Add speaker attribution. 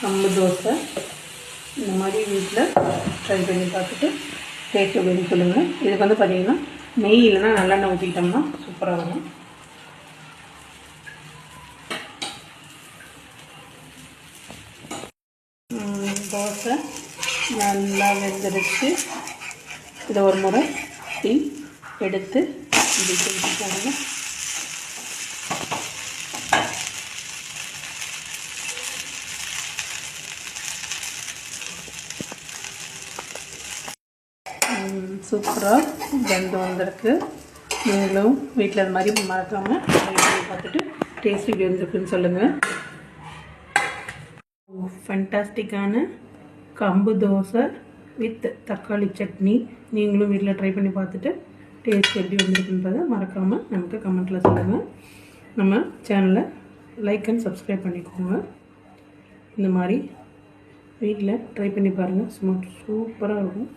Speaker 1: கம்பு தோசை இந்த மாதிரி வீட்டில் ட்ரை பண்ணி பார்த்துட்டு டேஸ்ட் எப்படின்னு சொல்லுங்கள். இதுக்கு வந்து பார்த்திங்கன்னா நெய் இல்லைன்னா நல்லெண்ணெய் ஊற்றிக்கிட்டோம்னா சூப்பராக இருக்கும். தோசை நல்லா வெந்துருச்சு. இதை ஒரு முறை டீ எடுத்து இப்படி செஞ்சுக்காங்க. சூப்பராக வெந்து வந்திருக்கு. நீங்களும் வீட்டில் அது மாதிரி மறக்காமல் ட்ரை பண்ணி பார்த்துட்டு டேஸ்ட் இப்படி வந்துருக்குன்னு சொல்லுங்கள். ஃபேண்டாஸ்டிக்கான கம்பு தோசை வித் தக்காளி சட்னி நீங்களும் வீட்டில் ட்ரை பண்ணி பார்த்துட்டு டேஸ்ட் எப்படி வந்துருக்குன்றதை மறக்காமல் நமக்கு கமெண்ட்டில் சொல்லுங்கள். நம்ம சேனலை லைக் அண்ட் சப்ஸ்கிரைப் பண்ணிக்கோங்க. இந்த மாதிரி வீட்டில் ட்ரை பண்ணி பாருங்கள். சூப்பராக இருக்கும்.